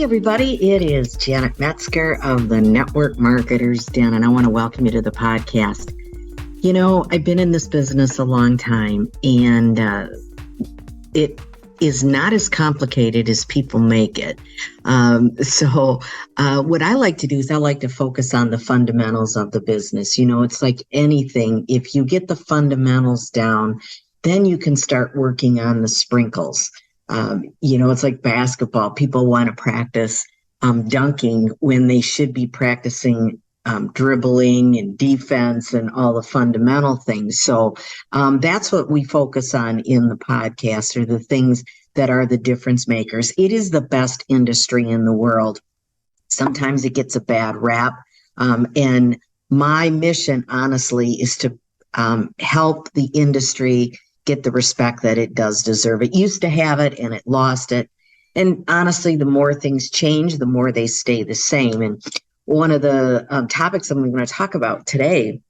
Hey everybody, it is Janet Metzger of the Network Marketers Den, and I want to welcome you to the podcast. You know, I've been in this business a long time, and it is not as complicated as people make it. So what I like to do is I like to focus on the fundamentals of the business. You know, it's like anything. If you get the fundamentals down, then you can start working on the sprinkles. You know, it's like basketball. People want to practice dunking when they should be practicing dribbling and defense and all the fundamental things. So that's what we focus on in the podcast, are the things that are the difference makers. It is the best industry in the world. Sometimes it gets a bad rap. And my mission, honestly, is to help the industry get the respect that it does deserve. It used to have it and it lost it. And honestly, the more things change, the more they stay the same. And one of the topics I'm going to talk about today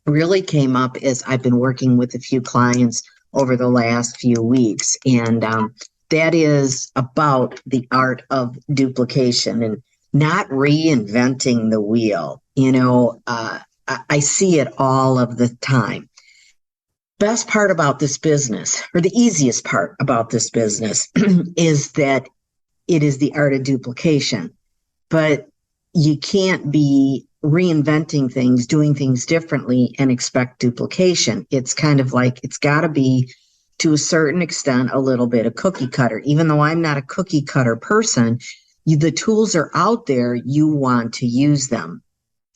really came up as I've been working with a few clients over the last few weeks. And that is about the art of duplication and not reinventing the wheel. You know, I see it all of the time. Best part about this business, or the easiest part about this business, is that it is the art of duplication. But you can't be reinventing things, doing things differently, and expect duplication. It's kind of like, it's got to be, to a certain extent, a little bit of cookie cutter. Even though I'm not a cookie cutter person, the tools are out there, you want to use them.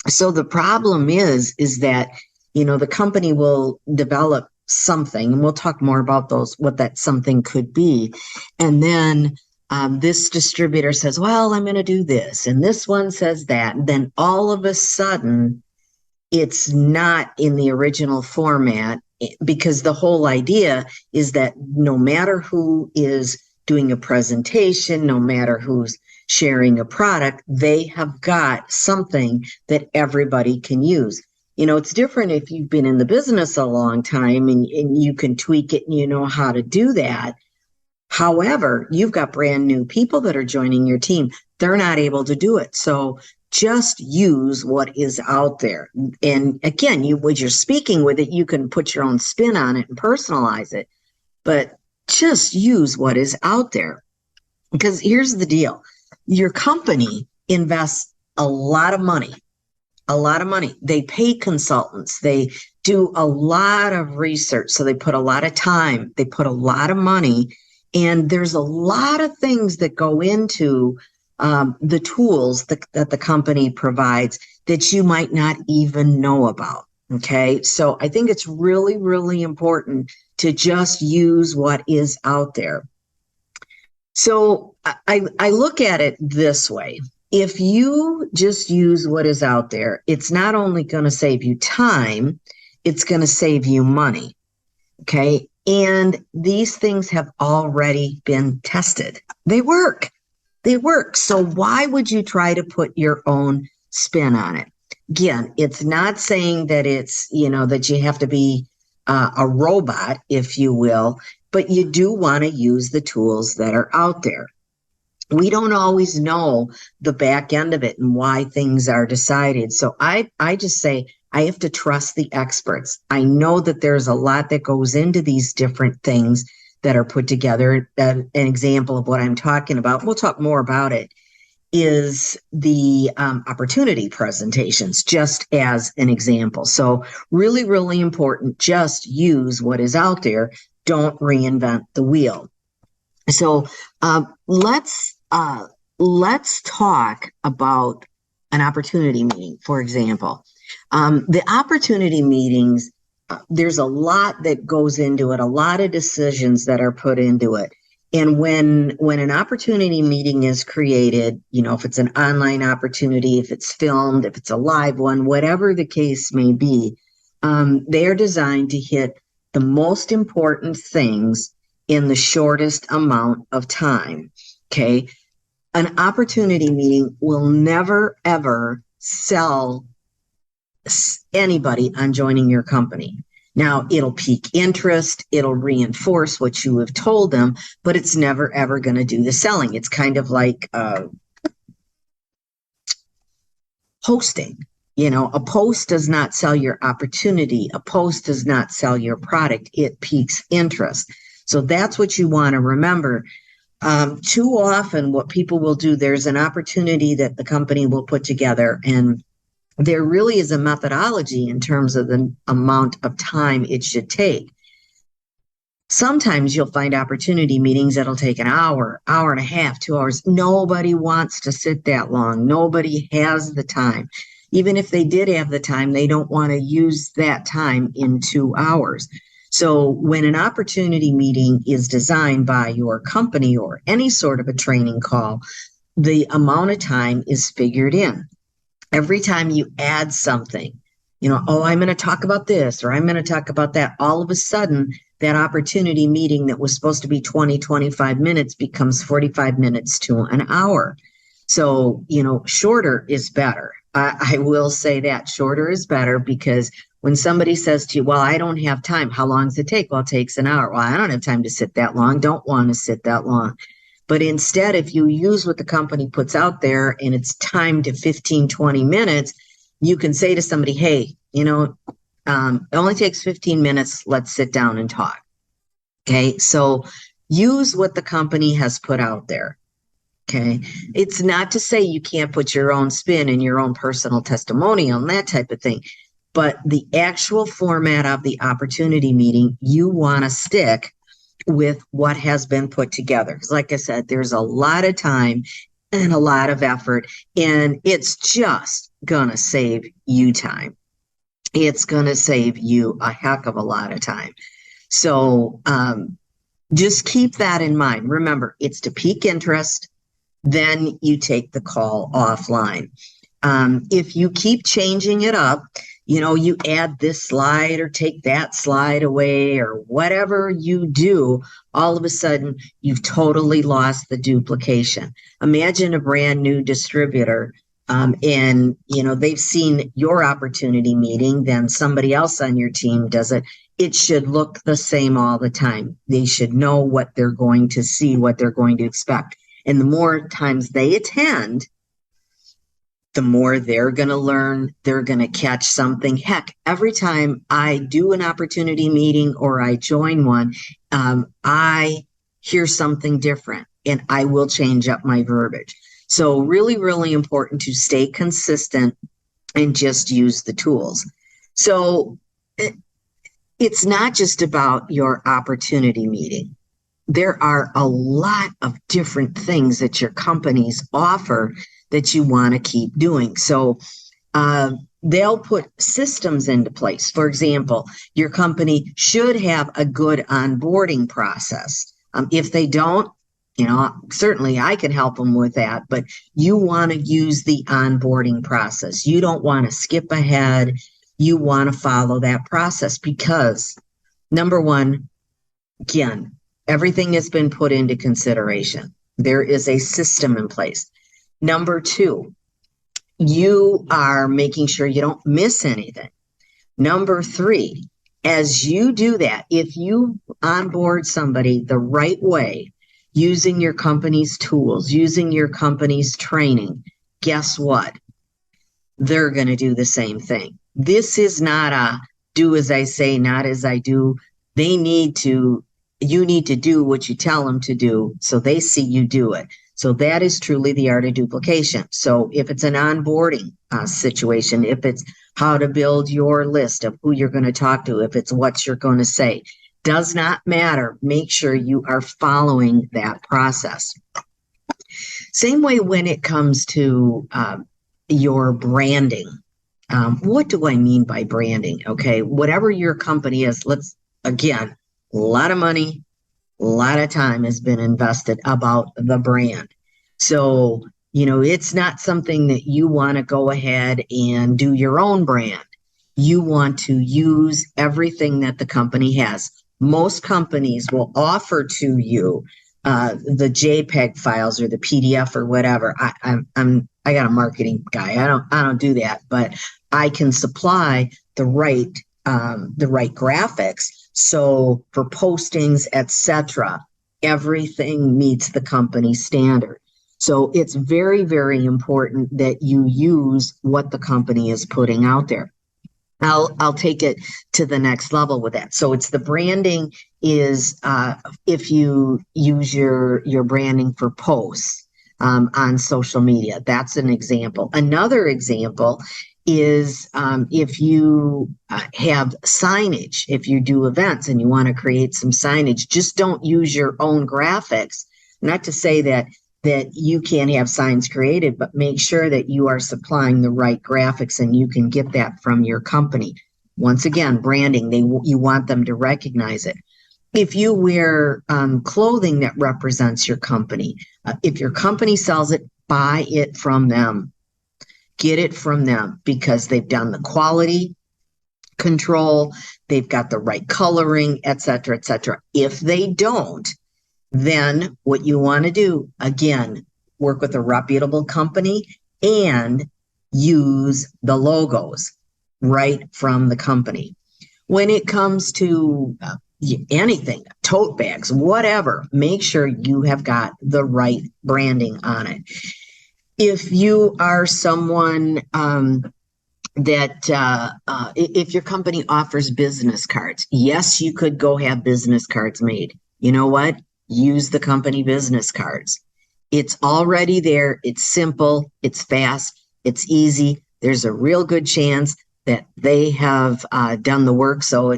So the problem is that, you know, the company will develop something, and we'll talk more about what that something could be. And then this distributor says, well, I'm going to do this. And this one says that. And then all of a sudden, it's not in the original format, because the whole idea is that no matter who is doing a presentation, no matter who's sharing a product, they have got something that everybody can use. You know, it's different if you've been in the business a long time and you can tweak it and you know how to do that. However, you've got brand new people that are joining your team. They're not able to do it. So just use what is out there. And again, when you're speaking with it, you can put your own spin on it and personalize it. But just use what is out there. Because here's the deal. Your company invests a lot of money. They pay consultants. They do a lot of research. So they put a lot of time. They put a lot of money. And there's a lot of things that go into the tools that the company provides that you might not even know about. Okay. So I think it's really, really important to just use what is out there. So I look at it this way. If you just use what is out there, it's not only going to save you time, it's going to save you money. Okay. And these things have already been tested. They work. So why would you try to put your own spin on it? Again, it's not saying that it's, you know, that you have to be a robot, if you will, but you do want to use the tools that are out there. We don't always know the back end of it and why things are decided. So I just say, I have to trust the experts. I know that there's a lot that goes into these different things that are put together. An example of what I'm talking about, we'll talk more about it, is the opportunity presentations, just as an example. So really, really important, just use what is out there. Don't reinvent the wheel. So let's talk about an opportunity meeting, for example. The opportunity meetings, there's a lot that goes into it, a lot of decisions that are put into it. And when an opportunity meeting is created, you know, if it's an online opportunity, if it's filmed, if it's a live one, whatever the case may be, they are designed to hit the most important things in the shortest amount of time. Okay. An opportunity meeting will never, ever sell anybody on joining your company. Now, it'll pique interest, it'll reinforce what you have told them, but it's never, ever going to do the selling. It's kind of like hosting. A post does not sell your opportunity. A post does not sell your product. It piques interest. So that's what you want to remember. Too often, what people will do, there's an opportunity that the company will put together, and there really is a methodology in terms of the amount of time it should take. Sometimes you'll find opportunity meetings that'll take an hour, hour and a half, 2 hours. Nobody wants to sit that long. Nobody has the time. Even if they did have the time, they don't want to use that time in 2 hours. So when an opportunity meeting is designed by your company or any sort of a training call, the amount of time is figured in. Every time you add something, I'm going to talk about this or I'm going to talk about that, all of a sudden, that opportunity meeting that was supposed to be 20, 25 minutes becomes 45 minutes to an hour. So, shorter is better. I will say that shorter is better, because when somebody says to you, well, I don't have time, how long does it take? Well, it takes an hour. Well, I don't have time to sit that long. Don't want to sit that long. But instead, if you use what the company puts out there and it's timed to 15, 20 minutes, you can say to somebody, hey, it only takes 15 minutes. Let's sit down and talk. Okay. So use what the company has put out there. Okay. It's not to say you can't put your own spin and your own personal testimonial and that type of thing, but the actual format of the opportunity meeting, you want to stick with what has been put together. Because like I said, there's a lot of time and a lot of effort, and it's just going to save you time. It's going to save you a heck of a lot of time. So just keep that in mind. Remember, it's to pique interest. Then you take the call offline. If you keep changing it up, you add this slide or take that slide away or whatever you do, all of a sudden you've totally lost the duplication. Imagine a brand new distributor, and they've seen your opportunity meeting, then somebody else on your team does it. It should look the same all the time. They should know what they're going to see, what they're going to expect. And the more times they attend, the more they're going to learn, they're going to catch something. Heck, every time I do an opportunity meeting or I join one, I hear something different and I will change up my verbiage. So really, really important to stay consistent and just use the tools. So it's not just about your opportunity meeting. There are a lot of different things that your companies offer that you want to keep doing. So they'll put systems into place. For example, your company should have a good onboarding process. If they don't, certainly I can help them with that, but you want to use the onboarding process. You don't want to skip ahead. You want to follow that process because, number one, again, everything has been put into consideration. There is a system in place. Number two, you are making sure you don't miss anything. Number three, as you do that, if you onboard somebody the right way, using your company's tools, using your company's training, guess what? They're going to do the same thing. This is not a do as I say, not as I do. You need to do what you tell them to do so they see you do it. So that is truly the art of duplication. So if it's an onboarding situation, if it's how to build your list of who you're going to talk to, if it's what you're going to say, does not matter. Make sure you are following that process. Same way when it comes to your branding. What do I mean by branding? Okay, whatever your company is, again, a lot of money, a lot of time has been invested about the brand. So, it's not something that you want to go ahead and do your own brand. You want to use everything that the company has. Most companies will offer to you the JPEG files or the PDF or whatever. I got a marketing guy. I don't do that, but I can supply the right graphics. So for postings, etc., everything meets the company standard. So it's very, very important that you use what the company is putting out there. I'll take it to the next level with that. So it's the branding is if you use your branding for posts on social media. That's an example. Another example is if you have signage, if you do events and you want to create some signage, just don't use your own graphics. Not to say that you can't have signs created, but make sure that you are supplying the right graphics and you can get that from your company. Once again, branding, you want them to recognize it. If you wear clothing that represents your company, if your company sells it, buy it from them. Get it from them because they've done the quality control, they've got the right coloring, et cetera, et cetera. If they don't, then what you want to do, again, work with a reputable company and use the logos right from the company. When it comes to anything, tote bags, whatever, make sure you have got the right branding on it. If you are someone if your company offers business cards, yes, you could go have business cards made. You know what? Use the company business cards. It's already there. It's simple. It's fast. It's easy. There's a real good chance that they have done the work. So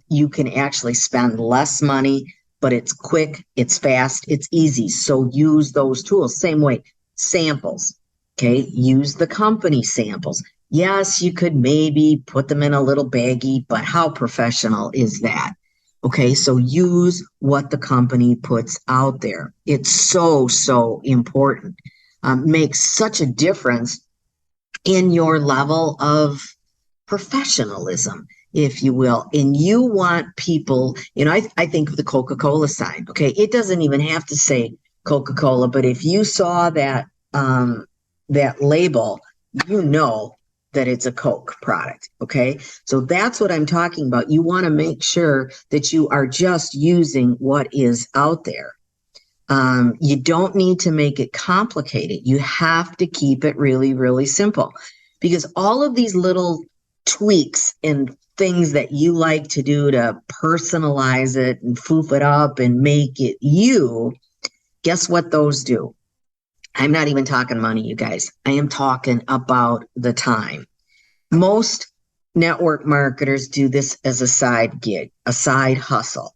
you can actually spend less money, but it's quick. It's fast. It's easy. So use those tools. Same way, samples. Okay. Use the company samples. Yes, you could maybe put them in a little baggie, but how professional is that? Okay, so use what the company puts out there. It's so, so important. Makes such a difference in your level of professionalism, if you will. And you want people, I think of the Coca-Cola sign. Okay, it doesn't even have to say Coca-Cola, but if you saw that label, you know that it's a Coke product. Okay. So that's what I'm talking about. You want to make sure that you are just using what is out there. You don't need to make it complicated. You have to keep it really, really simple because all of these little tweaks and things that you like to do to personalize it and foof it up and make it you, guess what those do? I'm not even talking money, you guys. I am talking about the time. Most network marketers do this as a side gig, a side hustle.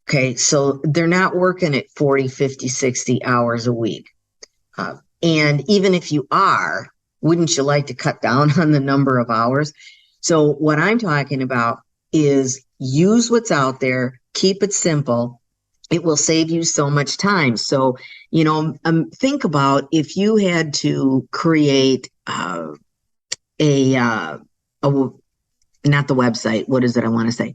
Okay, so they're not working at 40, 50, 60 hours a week. And even if you are, wouldn't you like to cut down on the number of hours? So what I'm talking about is use what's out there, keep it simple. It will save you so much time. So, think about if you had to create not the website. What is it I want to say?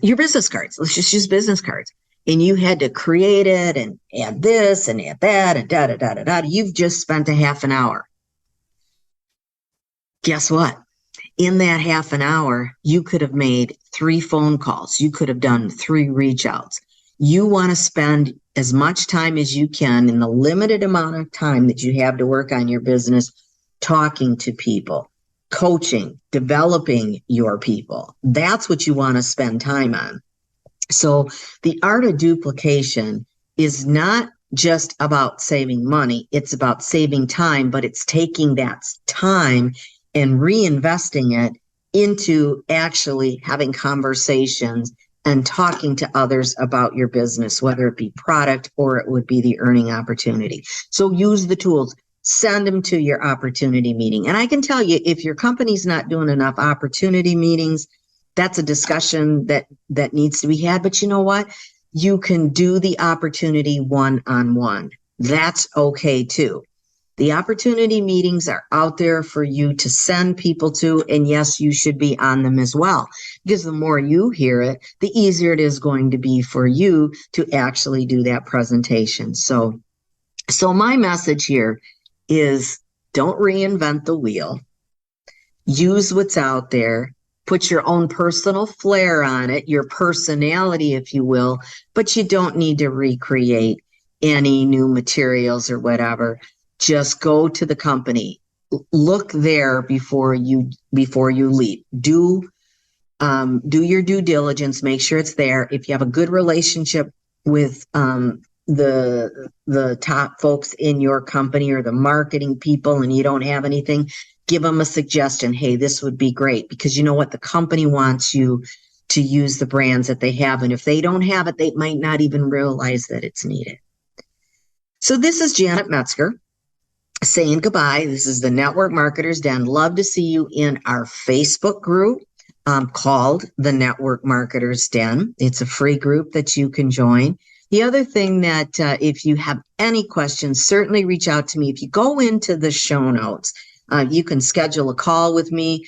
Your business cards. Let's just use business cards. And you had to create it and add this and add that and da-da-da-da-da. You've just spent a half an hour. Guess what? In that half an hour, you could have made 3 phone calls. You could have done 3 reach outs. You want to spend as much time as you can in the limited amount of time that you have to work on your business, talking to people, coaching, developing your people. That's what you want to spend time on. So the art of duplication is not just about saving money. It's about saving time, but it's taking that time and reinvesting it into actually having conversations and talking to others about your business, whether it be product or it would be the earning opportunity. So use the tools, send them to your opportunity meeting. And I can tell you, if your company's not doing enough opportunity meetings, that's a discussion that needs to be had. But you know what? You can do the opportunity one-on-one. That's okay too. The opportunity meetings are out there for you to send people to, and yes, you should be on them as well, because the more you hear it, the easier it is going to be for you to actually do that presentation. So my message here is don't reinvent the wheel. Use what's out there. Put your own personal flair on it, your personality, if you will, but you don't need to recreate any new materials or whatever, just go to the company. Look there before you leave. Do your due diligence. Make sure it's there. If you have a good relationship with the top folks in your company or the marketing people, and you don't have anything, give them a suggestion. Hey, this would be great, because you know what? The company wants you to use the brands that they have. And if they don't have it, they might not even realize that it's needed. So this is Janet Metzger saying goodbye. This is the Network Marketers Den. Love to see you in our Facebook group called the Network Marketers Den. It's a free group that you can join. The other thing that if you have any questions, certainly reach out to me. If you go into the show notes, you can schedule a call with me.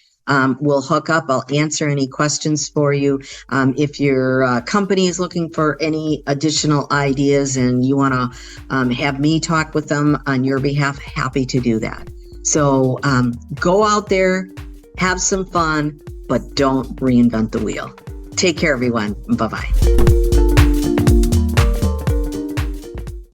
We'll hook up. I'll answer any questions for you. If your company is looking for any additional ideas and you want to have me talk with them on your behalf, happy to do that. So go out there, have some fun, but don't reinvent the wheel. Take care, everyone. Bye-bye.